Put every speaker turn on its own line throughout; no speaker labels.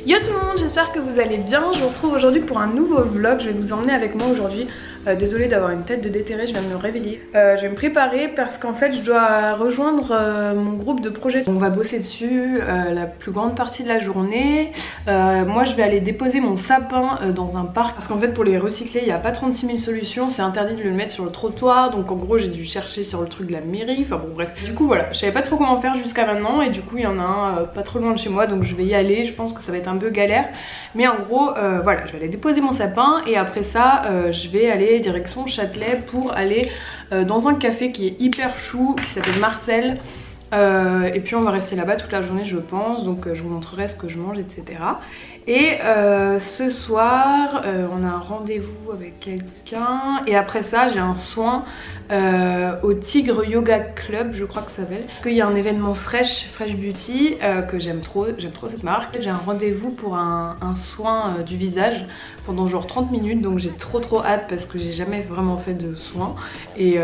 Yo tout le monde, j'espère que vous allez bien. Je vous retrouve aujourd'hui pour un nouveau vlog. Je vais vous emmener avec moi aujourd'hui. Désolée d'avoir une tête de déterré, je viens de me réveiller. Je vais me préparer parce qu'en fait je dois rejoindre mon groupe de projet. On va bosser dessus la plus grande partie de la journée. Moi je vais aller déposer mon sapin dans un parc parce qu'en fait pour les recycler il n'y a pas 36 000 solutions. C'est interdit de le mettre sur le trottoir, donc en gros j'ai dû chercher sur le truc de la mairie. Enfin bon bref, du coup voilà, je savais pas trop comment faire jusqu'à maintenant et du coup il y en a un pas trop loin de chez moi, donc je vais y aller. Je pense que ça va être un peu galère, mais en gros voilà, je vais aller déposer mon sapin et après ça je vais aller direction Châtelet pour aller dans un café qui est hyper chou, qui s'appelle Marcel. Et puis on va rester là-bas toute la journée je pense, donc je vous montrerai ce que je mange, etc. Et ce soir on a un rendez-vous avec quelqu'un et après ça j'ai un soin au Tigre Yoga Club, je crois que ça s'appelle. Parce qu'il y a un événement Fresh Beauty que j'aime trop cette marque. J'ai un rendez-vous pour un soin du visage pendant genre 30 minutes, donc j'ai trop hâte parce que j'ai jamais vraiment fait de soin et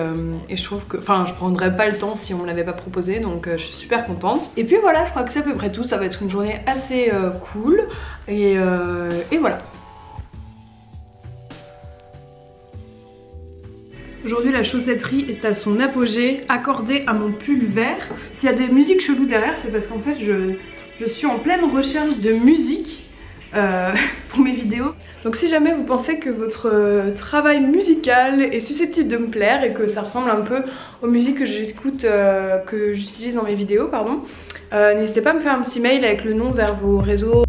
je trouve que, enfin je prendrais pas le temps si on me l'avait pas proposé, donc je suis super contente. Et puis voilà, je crois que c'est à peu près tout. Ça va être une journée assez cool et voilà. Aujourd'hui la chaussetterie est à son apogée, accordée à mon pull vert. S'il y a des musiques cheloues derrière, c'est parce qu'en fait je suis en pleine recherche de musique pour mes vidéos. Donc si jamais vous pensez que votre travail musical est susceptible de me plaire et que ça ressemble un peu aux musiques que j'écoute, que j'utilise dans mes vidéos, pardon, n'hésitez pas à me faire un petit mail avec le nom vers vos réseaux.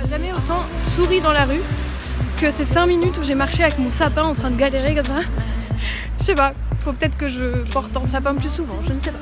Jamais autant souri dans la rue que ces 5 minutes où j'ai marché avec mon sapin en train de galérer comme ça. Je sais pas, faut peut-être que je porte un sapin plus souvent, je ne sais pas.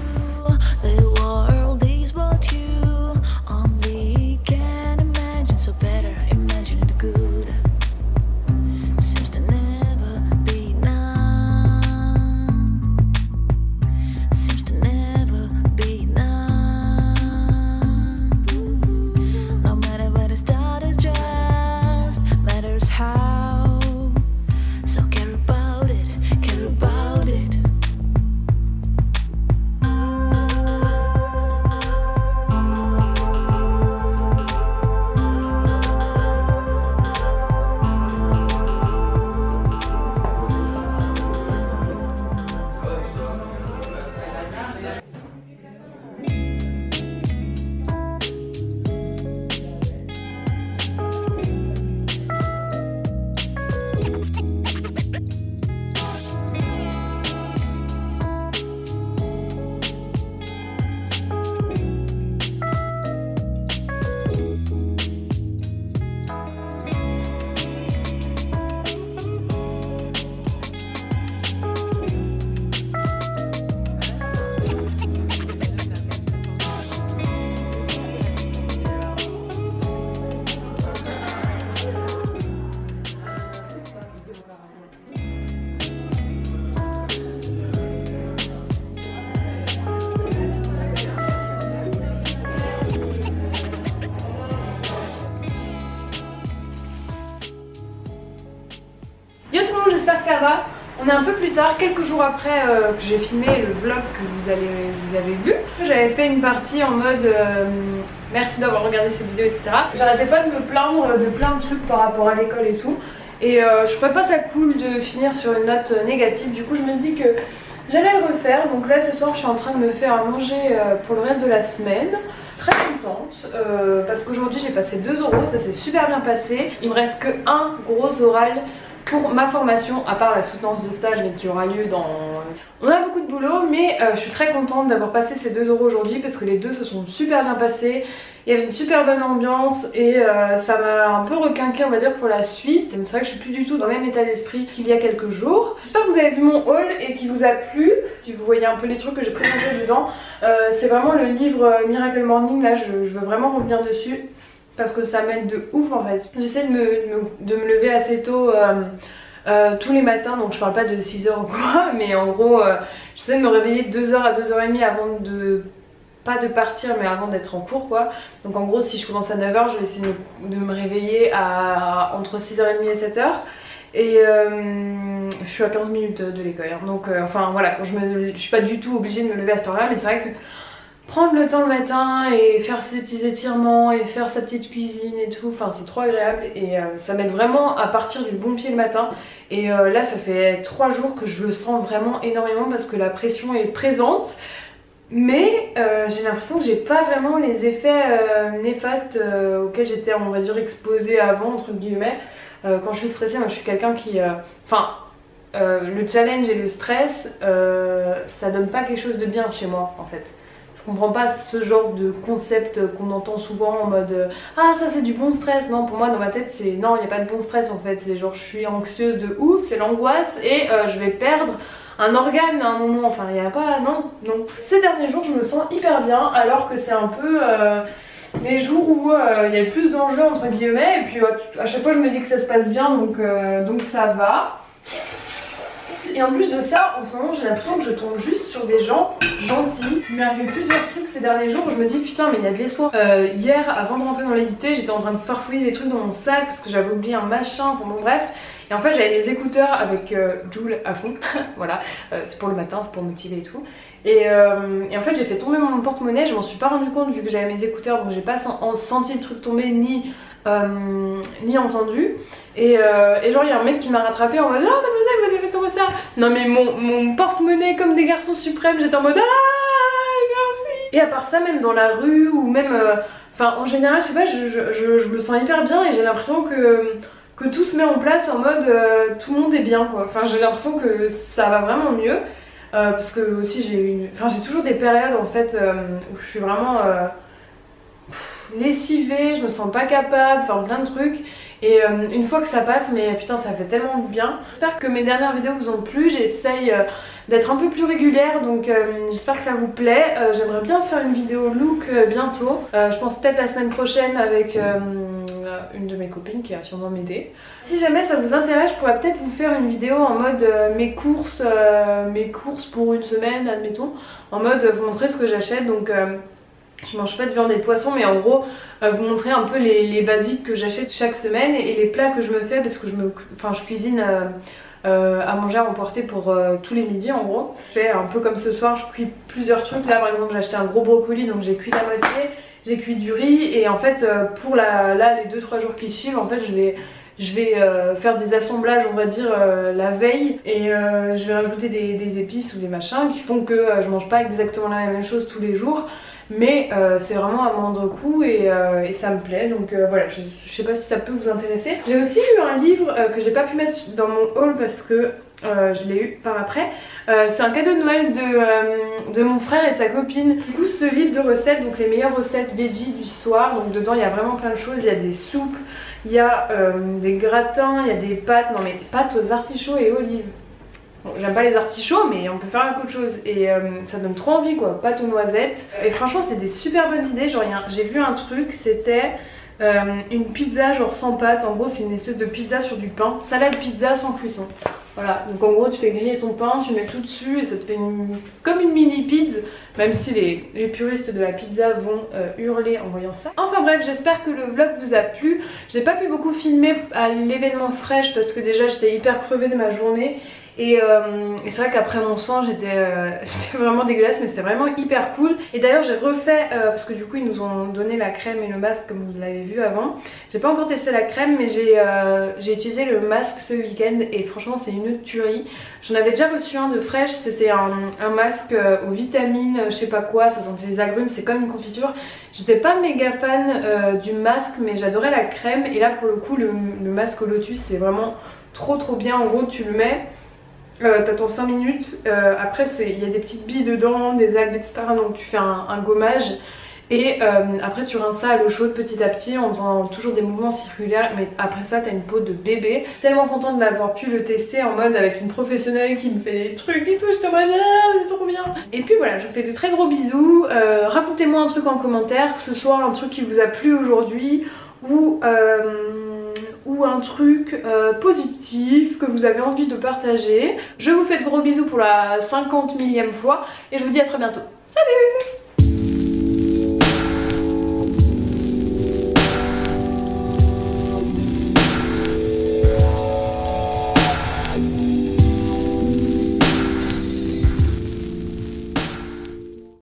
J'espère que ça va. On est un peu plus tard, quelques jours après que j'ai filmé le vlog que vous avez vu. J'avais fait une partie en mode merci d'avoir regardé cette vidéo, etc. J'arrêtais pas de me plaindre de plein de trucs par rapport à l'école et tout. Et je trouvais pas ça cool de finir sur une note négative. Du coup je me suis dit que j'allais le refaire. Donc là ce soir je suis en train de me faire à manger pour le reste de la semaine. Très contente parce qu'aujourd'hui j'ai passé 2 €, ça s'est super bien passé. Il me reste que un gros oral pour ma formation, à part la soutenance de stage mais qui aura lieu dans... On a beaucoup de boulot, mais je suis très contente d'avoir passé ces 2 € aujourd'hui parce que les deux se sont super bien passés. Il y avait une super bonne ambiance et ça m'a un peu requinqué on va dire pour la suite. C'est vrai que je suis plus du tout dans le même état d'esprit qu'il y a quelques jours. J'espère que vous avez vu mon haul et qu'il vous a plu. Si vous voyez un peu les trucs que j'ai présentés dedans, c'est vraiment le livre Miracle Morning, là je veux vraiment revenir dessus. Parce que ça m'aide de ouf en fait. J'essaie de me lever assez tôt tous les matins, donc je parle pas de 6 h ou quoi, mais en gros j'essaie de me réveiller 2 h à 2 h 30 avant de pas de partir mais avant d'être en cours quoi. Donc en gros si je commence à 9 h je vais essayer de me réveiller entre 6h30 et 7 h. Et je suis à 15 minutes de l'école hein. Donc enfin voilà, je suis pas du tout obligée de me lever à cette heure là, mais c'est vrai que prendre le temps le matin et faire ses petits étirements et faire sa petite cuisine et tout, enfin c'est trop agréable et ça m'aide vraiment à partir du bon pied le matin. Et là ça fait 3 jours que je le sens vraiment énormément parce que la pression est présente. Mais j'ai l'impression que j'ai pas vraiment les effets néfastes auxquels j'étais on va dire exposée avant entre guillemets. Quand je suis stressée, moi je suis quelqu'un qui... le challenge et le stress, ça donne pas quelque chose de bien chez moi en fait. Je comprends pas ce genre de concept qu'on entend souvent en mode ah ça c'est du bon stress. Non, pour moi dans ma tête c'est non, il n'y a pas de bon stress en fait. C'est genre je suis anxieuse de ouf, c'est l'angoisse et je vais perdre un organe à un moment. Enfin il n'y a pas... Non. Ces derniers jours je me sens hyper bien alors que c'est un peu... les jours où il y a le plus d'enjeux entre guillemets. Et puis à chaque fois je me dis que ça se passe bien donc ça va. Et en plus de ça, en ce moment j'ai l'impression que je tombe juste sur des gens gentils. Il m'est arrivé plusieurs trucs ces derniers jours où je me dis putain mais il y a de l'espoir. Hier avant de rentrer dans l'édité j'étais en train de farfouiller des trucs dans mon sac parce que j'avais oublié un machin, enfin bon bref. Et en fait j'avais mes écouteurs avec Joule à fond, voilà, c'est pour le matin, c'est pour motiver et tout. Et en fait j'ai fait tomber mon porte-monnaie, je m'en suis pas rendu compte vu que j'avais mes écouteurs donc j'ai pas senti le truc tomber ni entendu. Et genre il y a un mec qui m'a rattrapé en mode oh mademoiselle vous avez fait tomber ça. Non mais mon porte-monnaie comme des garçons suprêmes, j'étais en mode ah merci. Et à part ça même dans la rue ou même enfin en général je sais pas je me sens hyper bien et j'ai l'impression que tout se met en place en mode tout le monde est bien quoi. Enfin j'ai l'impression que ça va vraiment mieux parce que aussi j'ai toujours des périodes en fait où je suis vraiment lessivée, je me sens pas capable, enfin plein de trucs. Et une fois que ça passe, mais putain ça fait tellement de bien. J'espère que mes dernières vidéos vous ont plu, j'essaye d'être un peu plus régulière donc j'espère que ça vous plaît. J'aimerais bien faire une vidéo look bientôt, je pense peut-être la semaine prochaine avec une de mes copines qui va sûrement m'aider. Si jamais ça vous intéresse, je pourrais peut-être vous faire une vidéo en mode mes courses pour une semaine admettons, en mode vous montrer ce que j'achète. Donc je mange pas de viande et de poisson mais en gros vous montrer un peu les basiques que j'achète chaque semaine et les plats que je me fais parce que je cuisine à manger à emporter pour tous les midis en gros. Je fais un peu comme ce soir, je cuis plusieurs trucs. Là par exemple j'ai acheté un gros brocoli donc j'ai cuit la moitié, j'ai cuit du riz et en fait pour là les 2-3 jours qui suivent en fait je vais faire des assemblages on va dire la veille et je vais rajouter des épices ou des machins qui font que je mange pas exactement la même chose tous les jours. Mais c'est vraiment à moindre coût et ça me plaît donc voilà, je sais pas si ça peut vous intéresser. J'ai aussi lu un livre que j'ai pas pu mettre dans mon haul parce que je l'ai eu par après. C'est un cadeau de Noël de mon frère et de sa copine. Du coup ce livre de recettes, donc les meilleures recettes veggie du soir, donc dedans il y a vraiment plein de choses, il y a des soupes, il y a des gratins, il y a des pâtes, non mais pâtes aux artichauts et olives. Bon, j'aime pas les artichauts mais on peut faire beaucoup de choses et ça donne trop envie quoi, pâte aux noisettes. Et franchement c'est des super bonnes idées, genre j'ai vu un truc, c'était une pizza genre sans pâte, en gros c'est une espèce de pizza sur du pain, salade pizza sans cuisson. Voilà, donc en gros tu fais griller ton pain, tu mets tout dessus et ça te fait comme une mini pizza, même si les puristes de la pizza vont hurler en voyant ça. Enfin bref, j'espère que le vlog vous a plu. J'ai pas pu beaucoup filmer à l'événement fraîche parce que déjà j'étais hyper crevée de ma journée. Et c'est vrai qu'après mon soin j'étais vraiment dégueulasse mais c'était vraiment hyper cool. Et d'ailleurs j'ai refait, parce que du coup ils nous ont donné la crème et le masque comme vous l'avez vu avant. J'ai pas encore testé la crème mais j'ai utilisé le masque ce week-end et franchement c'est une tuerie. J'en avais déjà reçu un de fraîche, c'était un masque aux vitamines, je sais pas quoi, ça sentait les agrumes, c'est comme une confiture. J'étais pas méga fan du masque mais j'adorais la crème et là pour le coup le masque au lotus c'est vraiment trop bien. En gros tu le mets, t'attends 5 minutes, après il y a des petites billes dedans, des algues etc, donc tu fais un gommage et après tu rinces ça à l'eau chaude petit à petit en faisant toujours des mouvements circulaires, mais après ça t'as une peau de bébé. Tellement contente d'avoir pu le tester en mode avec une professionnelle qui me fait des trucs et tout, je te vois c'est trop bien. Et puis voilà, je vous fais de très gros bisous, racontez-moi un truc en commentaire, que ce soit un truc qui vous a plu aujourd'hui ou un truc positif que vous avez envie de partager. Je vous fais de gros bisous pour la 50 millième fois et je vous dis à très bientôt. Salut!